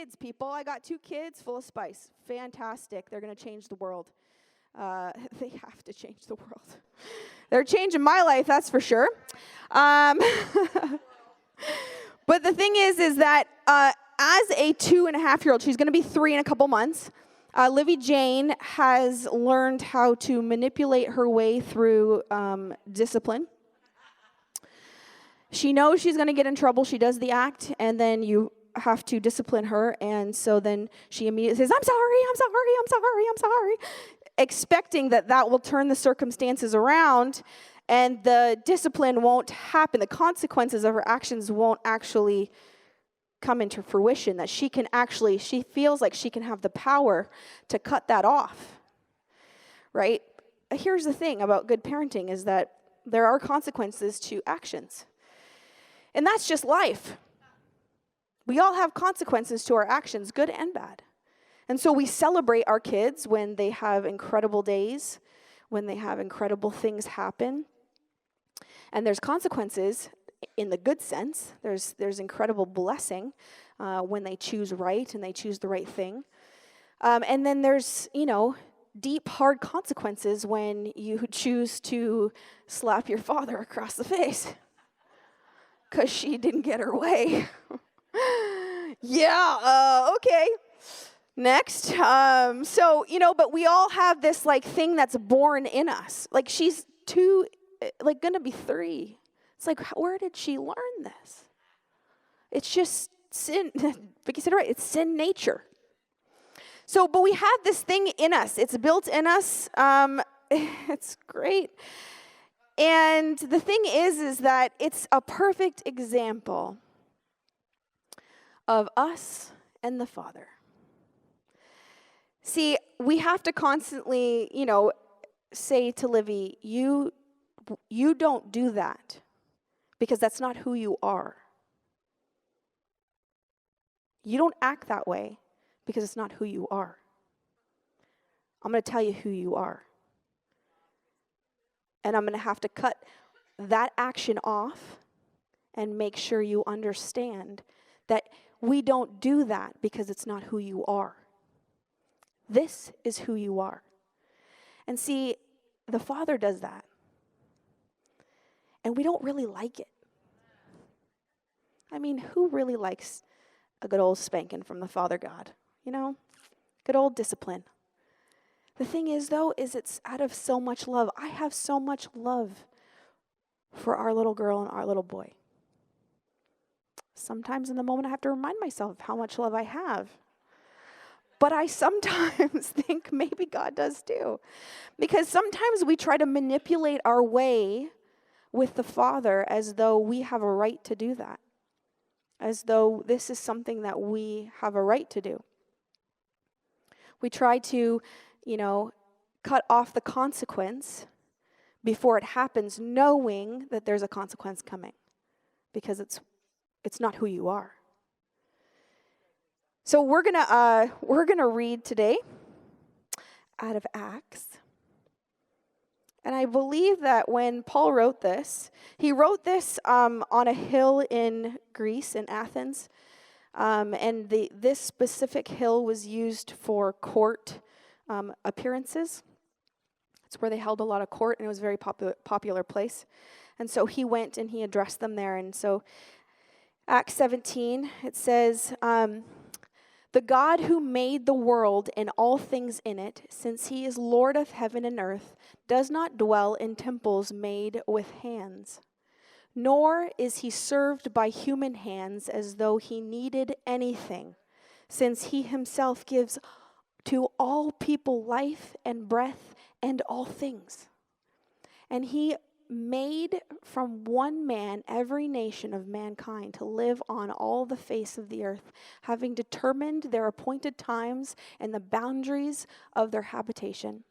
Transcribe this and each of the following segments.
kids, people. I got 2 kids full of spice. Fantastic. They're going to change the world. They have to change the world. They're changing my life, that's for sure. But the thing is that as a 2.5-year-old, she's going to be 3 in a couple months. Livy Jane has learned how to manipulate her way through discipline. She knows she's going to get in trouble. She does the act, and then you have to discipline her. And so then she immediately says, I'm sorry, expecting that will turn the circumstances around, and the discipline won't happen. The consequences of her actions won't actually come into fruition, that she feels like she can have the power to cut that off, right? Here's the thing about good parenting is that there are consequences to actions. And that's just life. We all have consequences to our actions, good and bad. And so we celebrate our kids when they have incredible days, when they have incredible things happen. And there's consequences in the good sense. There's incredible blessing when they choose right and they choose the right thing. And then there's, deep, hard consequences when you choose to slap your father across the face because she didn't get her way. Okay. Next. But we all have this, thing that's born in us. She's going to be 3. It's where did she learn this? It's just sin. Vicki said it right. It's sin nature. So, but we have this thing in us. It's built in us. It's great. And the thing is that it's a perfect example of us and the Father. See, we have to constantly, say to Livy, you don't do that because that's not who you are. You don't act that way because it's not who you are. I'm going to tell you who you are. And I'm going to have to cut that action off and make sure you understand that we don't do that because it's not who you are. This is who you are. And see, the Father does that. And we don't really like it. I mean, who really likes a good old spanking from the Father God? Good old discipline. The thing is, though, it's out of so much love. I have so much love for our little girl and our little boy. Sometimes in the moment I have to remind myself how much love I have. But I sometimes think maybe God does too. Because sometimes we try to manipulate our way with the Father as though we have a right to do that. As though this is something that we have a right to do. We try to, cut off the consequence before it happens, knowing that there's a consequence coming. Because it's not who you are. So we're gonna read today out of Acts. And I believe that when Paul wrote this, he wrote this on a hill in Greece, in Athens. And this specific hill was used for court appearances. It's where they held a lot of court, and it was a very popular place. And so he went and he addressed them there. And so Acts 17, it says, the God who made the world and all things in it, since he is Lord of heaven and earth, does not dwell in temples made with hands, nor is he served by human hands as though he needed anything, since he himself gives to all people life and breath and all things. And he made from one man every nation of mankind to live on all the face of the earth, having determined their appointed times and the boundaries of their habitation,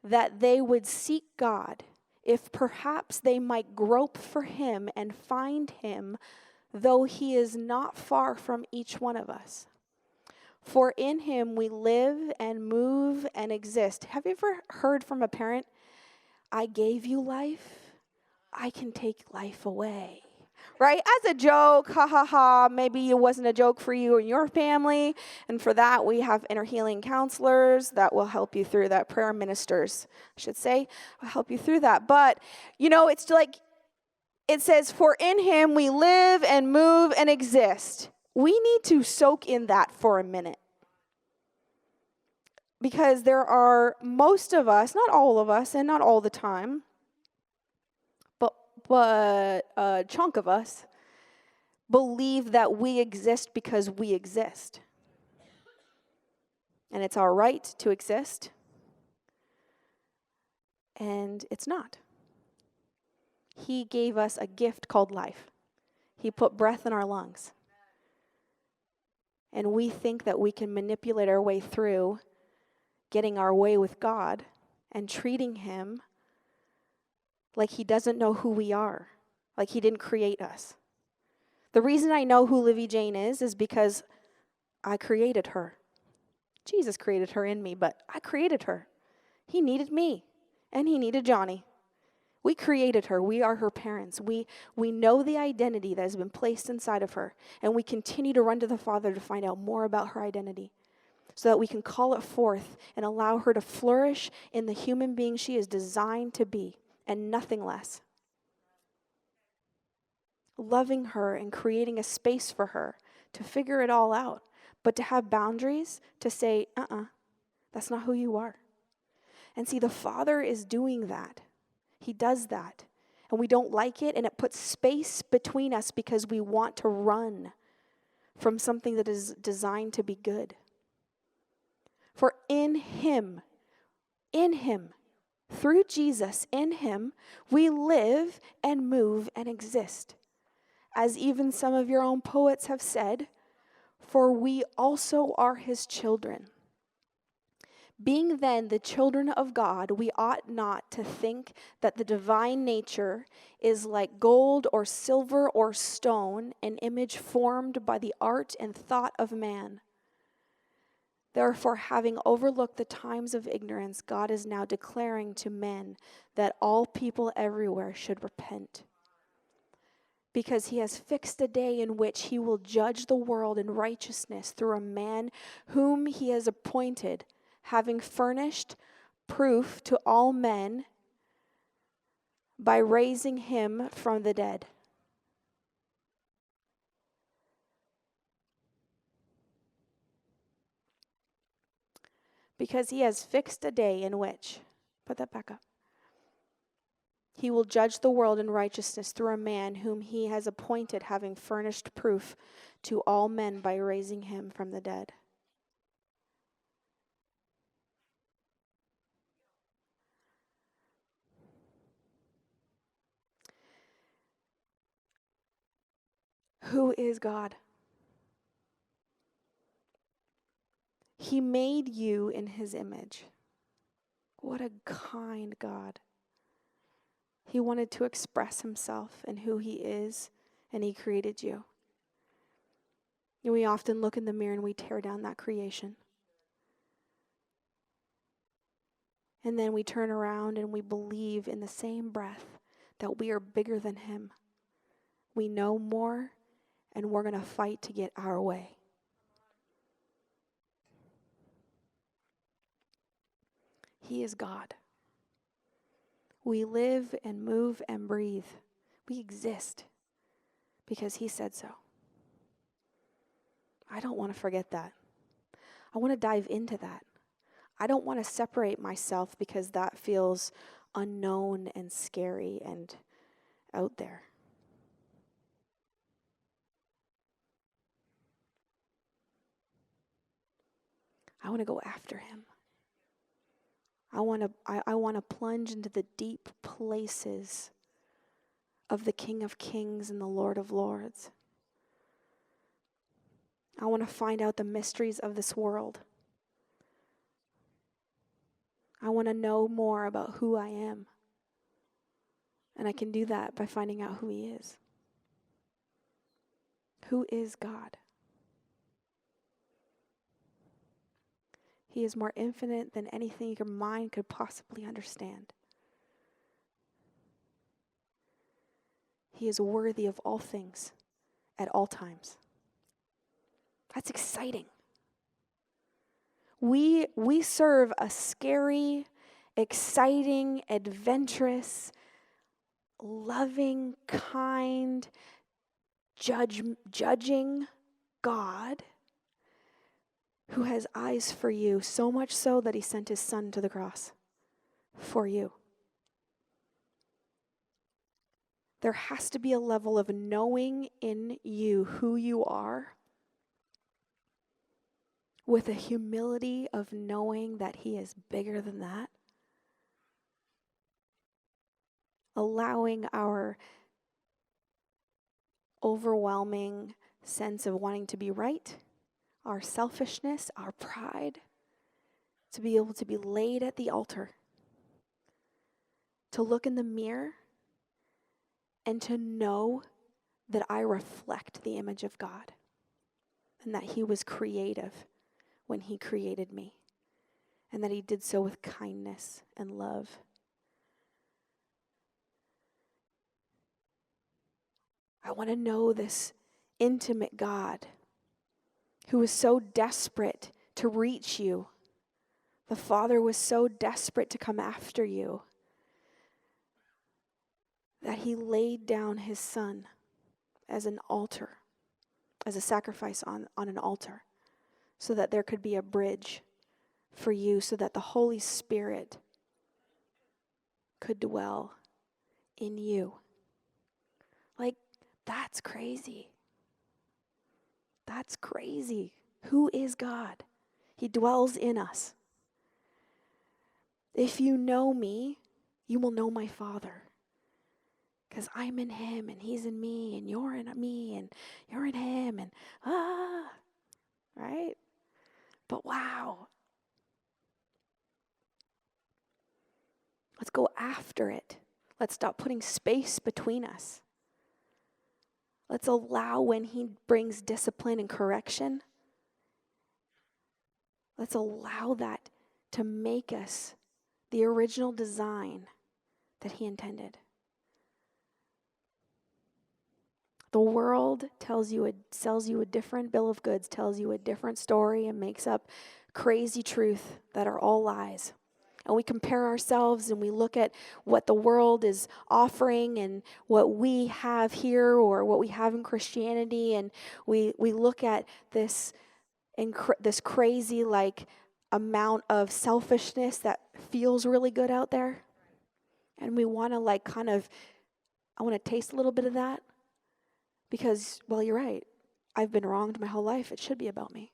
that they would seek God, if perhaps they might grope for him and find him, though he is not far from each one of us. For in him we live and move and exist. Have you ever heard from a parent, I gave you life, I can take life away? right? As a joke, ha ha ha. Maybe it wasn't a joke for you or your family. And for that, we have inner healing counselors that will help you through that. Prayer ministers, I should say, will help you through that. But, it's like it says, for in him we live and move and exist. We need to soak in that for a minute. Because there are most of us, not all of us, and not all the time, but a chunk of us believe that we exist because we exist. And it's our right to exist. And it's not. He gave us a gift called life. He put breath in our lungs. And we think that we can manipulate our way through getting our way with God and treating him like he doesn't know who we are, like he didn't create us. The reason I know who Livy Jane is because I created her. Jesus created her in me, but I created her. He needed me, and he needed Johnny. We created her. We are her parents. We know the identity that has been placed inside of her, and we continue to run to the Father to find out more about her identity so that we can call it forth and allow her to flourish in the human being she is designed to be, and nothing less. Loving her and creating a space for her to figure it all out, but to have boundaries to say, that's not who you are. And see, the Father is doing that. He does that. And we don't like it, and it puts space between us because we want to run from something that is designed to be good. For in him, through Jesus, in him, we live and move and exist. As even some of your own poets have said, for we also are his children. Being then the children of God, we ought not to think that the divine nature is like gold or silver or stone, an image formed by the art and thought of man. Therefore, having overlooked the times of ignorance, God is now declaring to men that all people everywhere should repent. Because he has fixed a day in which he will judge the world in righteousness through a man whom he has appointed, having furnished proof to all men by raising him from the dead. Because he has fixed a day in which, put that back up, he will judge the world in righteousness through a man whom he has appointed, having furnished proof to all men by raising him from the dead. Who is God? He made you in his image. What a kind God. He wanted to express himself and who he is, and he created you. And we often look in the mirror and we tear down that creation. And then we turn around and we believe in the same breath that we are bigger than him. We know more, and we're going to fight to get our way. He is God. We live and move and breathe. We exist because he said so. I don't want to forget that. I want to dive into that. I don't want to separate myself because that feels unknown and scary and out there. I want to go after him. I want to plunge into the deep places of the King of Kings and the Lord of Lords. I want to find out the mysteries of this world. I want to know more about who I am. And I can do that by finding out who he is. Who is God? He is more infinite than anything your mind could possibly understand. He is worthy of all things at all times. That's exciting. We serve a scary, exciting, adventurous, loving, kind, judging God who has eyes for you, so much so that he sent his son to the cross for you. There has to be a level of knowing in you who you are, with a humility of knowing that he is bigger than that. Allowing our overwhelming sense of wanting to be right, our selfishness, our pride, to be able to be laid at the altar. To look in the mirror and to know that I reflect the image of God and that he was creative when he created me and that he did so with kindness and love. I want to know this intimate God who was so desperate to reach you. The Father was so desperate to come after you that he laid down his son as an altar, as a sacrifice on an altar, so that there could be a bridge for you, so that the Holy Spirit could dwell in you. Like, that's crazy. That's crazy. Who is God? He dwells in us. If you know me, you will know my Father. Because I'm in him, and he's in me, and you're in me, and you're in him, and right? But wow. Let's go after it. Let's stop putting space between us. Let's allow when he brings discipline and correction, let's allow that to make us the original design that he intended. The world sells you a different bill of goods, tells you a different story, and makes up crazy truth that are all lies. And we compare ourselves and we look at what the world is offering and what we have here or what we have in Christianity, and we look at this crazy like amount of selfishness that feels really good out there, and we want to I want to taste a little bit of that because, well, you're right. I've been wronged my whole life. It should be about me.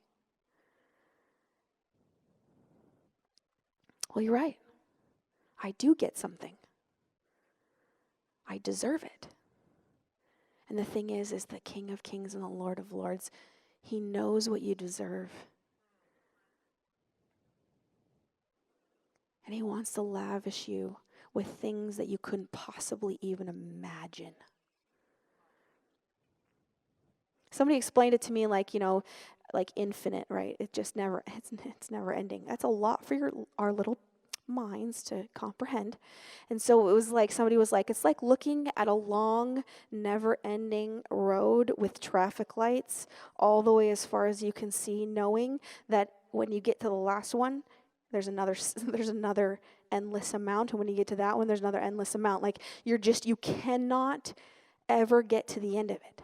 Well, you're right. I do get something. I deserve it. And the thing is the King of Kings and the Lord of Lords, he knows what you deserve. And he wants to lavish you with things that you couldn't possibly even imagine. Somebody explained it to me like infinite, right? It's never ending. That's a lot for our little minds to comprehend. And so it was like, somebody was like, it's like looking at a long, never-ending road with traffic lights all the way as far as you can see, knowing that when you get to the last one, there's another endless amount, and when you get to that one, there's another endless amount. Like, you cannot ever get to the end of it.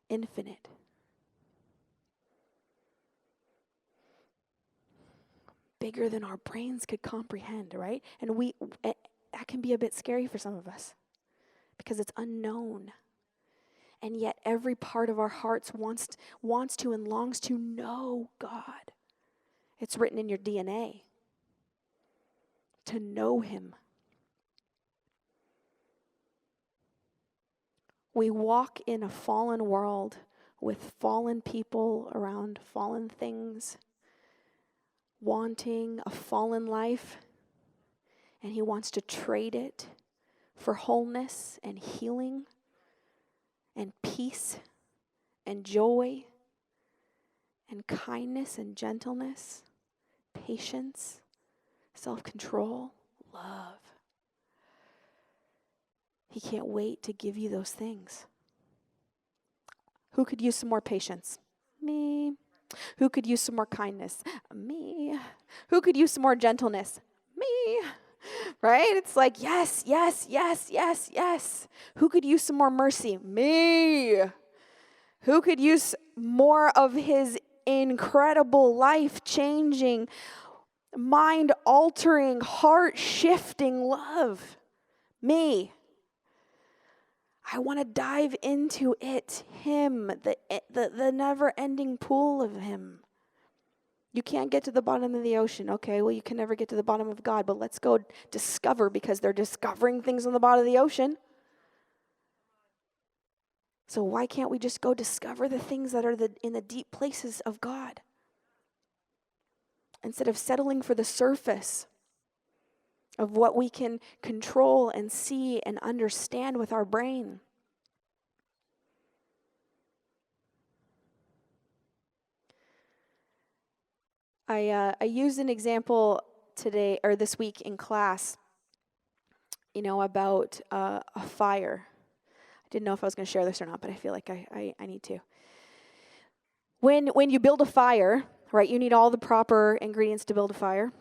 Infinite. Bigger than our brains could comprehend, right? And that can be a bit scary for some of us because it's unknown. And yet every part of our hearts wants to and longs to know God. It's written in your DNA to know him. We walk in a fallen world with fallen people around fallen things, wanting a fallen life, and he wants to trade it for wholeness and healing and peace and joy and kindness and gentleness, patience, self-control, love. He can't wait to give you those things. Who could use some more patience? Me. Who could use some more kindness? Me. Who could use some more gentleness? Me. Right? It's like, yes, yes, yes, yes, yes. Who could use some more mercy? Me. Who could use more of his incredible, life-changing, mind-altering, heart-shifting love? Me. I want to dive into it, him, the never-ending pool of him. You can't get to the bottom of the ocean. Okay, well, you can never get to the bottom of God, but let's go discover, because they're discovering things on the bottom of the ocean. So why can't we just go discover the things that are in the deep places of God, instead of settling for the surface of what we can control and see and understand with our brain? I used an example today or this week in class, about a fire. I didn't know if I was going to share this or not, but I feel like I need to. When you build a fire, right, you need all the proper ingredients to build a fire.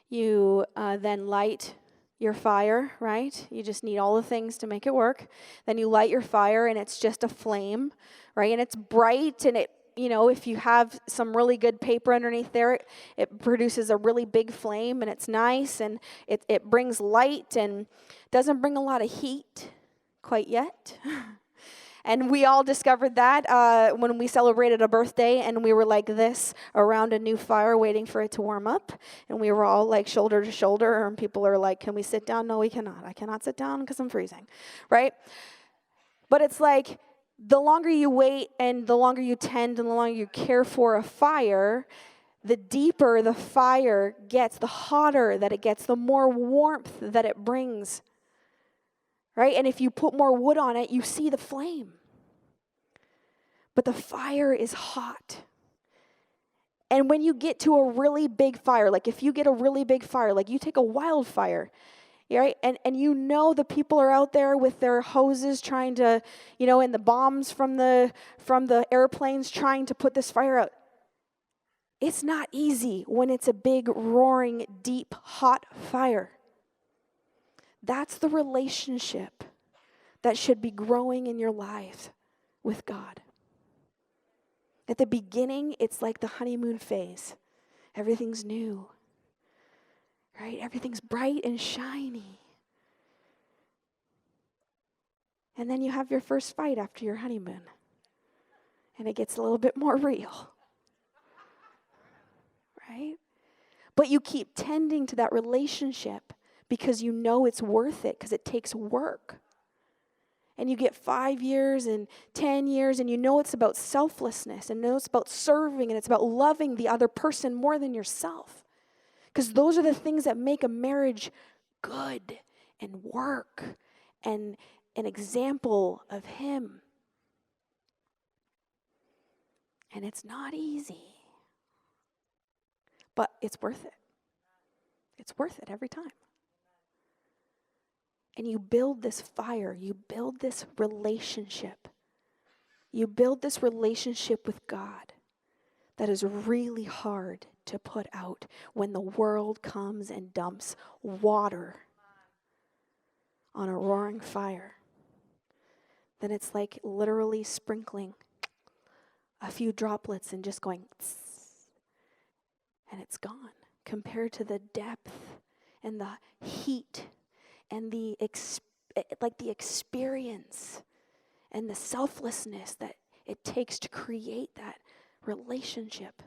You then light your fire, right? You just need all the things to make it work. Then you light your fire, and it's just a flame, right? And it's bright, and if you have some really good paper underneath there, it produces a really big flame, and it's nice, and it brings light and doesn't bring a lot of heat quite yet. And we all discovered that when we celebrated a birthday, and we were like this around a new fire waiting for it to warm up. And we were all like shoulder to shoulder, and people are like, can we sit down? No, we cannot. I cannot sit down because I'm freezing, right? But it's like, the longer you wait and the longer you tend and the longer you care for a fire, the deeper the fire gets, the hotter that it gets, the more warmth that it brings. Right? And if you put more wood on it, you see the flame. But the fire is hot. And when you get to a really big fire, like if you get a really big fire, like you take a wildfire, right? And the people are out there with their hoses trying to, and the bombs from the airplanes trying to put this fire out. It's not easy when it's a big, roaring, deep, hot fire. That's the relationship that should be growing in your life with God. At the beginning, it's like the honeymoon phase. Everything's new, right? Everything's bright and shiny. And then you have your first fight after your honeymoon, and it gets a little bit more real, right? But you keep tending to that relationship because you know it's worth it, because it takes work. And you get 5 years and 10 years, and it's about selflessness, and it's about serving, and it's about loving the other person more than yourself. Because those are the things that make a marriage good and work and an example of Him. And it's not easy, but it's worth it. It's worth it every time. And you build this fire, you build this relationship. You build this relationship with God that is really hard to put out when the world comes and dumps water on a roaring fire. Then it's like literally sprinkling a few droplets and just going, tss, and it's gone, compared to the depth and the heat and the experience and the selflessness that it takes to create that relationship.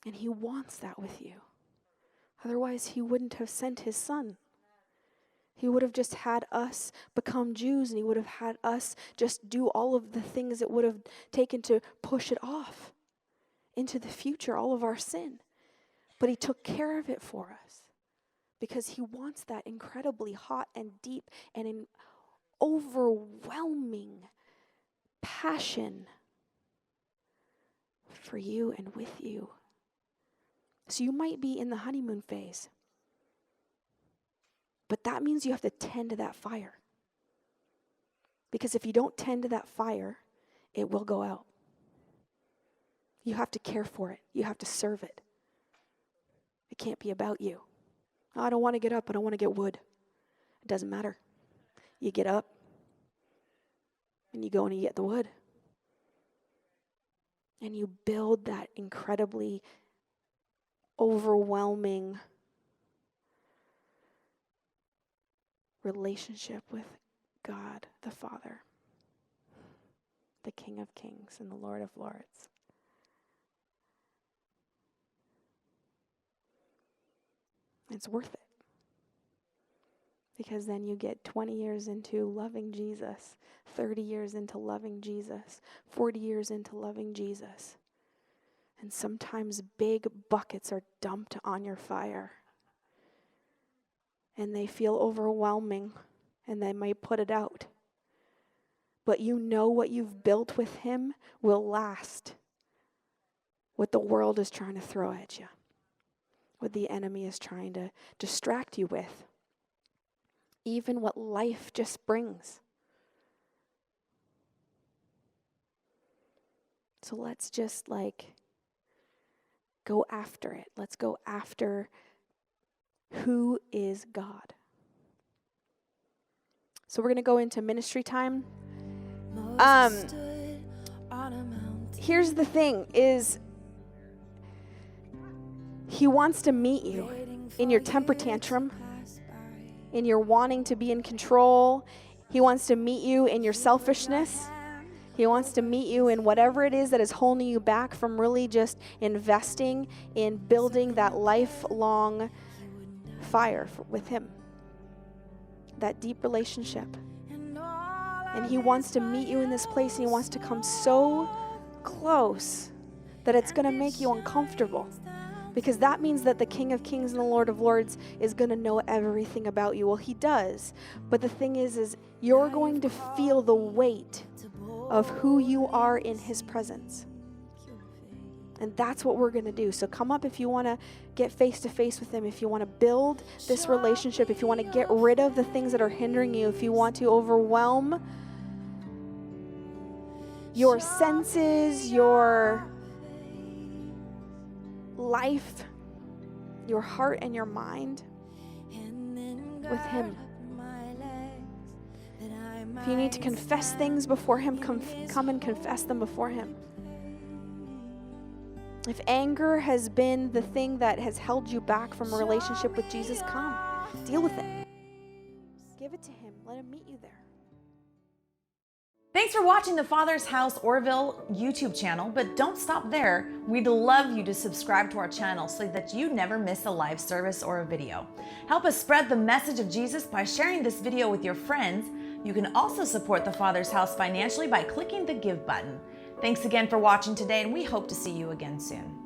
And He wants that with you. Otherwise, He wouldn't have sent His Son. He would have just had us become Jews, and He would have had us just do all of the things it would have taken to push it off into the future, all of our sin. But He took care of it for us, because He wants that incredibly hot and deep and in overwhelming passion for you and with you. So you might be in the honeymoon phase, But that means you have to tend to that fire. Because if you don't tend to that fire, it will go out. You have to care for it. You have to serve it. It can't be about you. Oh, I don't want to get up. I don't want to get wood. It doesn't matter. You get up and you go and you get the wood. And you build that incredibly overwhelming relationship with God the Father, the King of Kings and the Lord of Lords. It's worth it. Because then you get 20 years into loving Jesus, 30 years into loving Jesus, 40 years into loving Jesus. And sometimes big buckets are dumped on your fire. And they feel overwhelming, and they might put it out. But you know what you've built with him will last. What the world is trying to throw at you. What the enemy is trying to distract you with. Even what life just brings. So let's just go after it. Let's go after who is God. So we're going to go into ministry time. Here's the thing is he wants to meet you in your temper tantrum, in your wanting to be in control. He wants to meet you in your selfishness. He wants to meet you in whatever it is that is holding you back from really just investing in building that lifelong fire with him. That deep relationship. And he wants to meet you in this place, and he wants to come so close that it's going to make you uncomfortable. Because that means that the King of Kings and the Lord of Lords is going to know everything about you. Well, he does. But the thing is you're going to feel the weight of who you are in his presence. And that's what we're going to do. So come up if you want to get face to face with him, if you want to build this relationship, if you want to get rid of the things that are hindering you, if you want to overwhelm your senses, your life, your heart and your mind with him. If you need to confess things before him, come and confess them before him. If anger has been the thing that has held you back from a relationship with Jesus, come. Deal with it. Give it to him. Let him meet you there. Thanks for watching the Father's House Orville YouTube channel, but don't stop there. We'd love you to subscribe to our channel so that you never miss a live service or a video. Help us spread the message of Jesus by sharing this video with your friends. You can also support the Father's House financially by clicking the Give button. Thanks again for watching today, and we hope to see you again soon.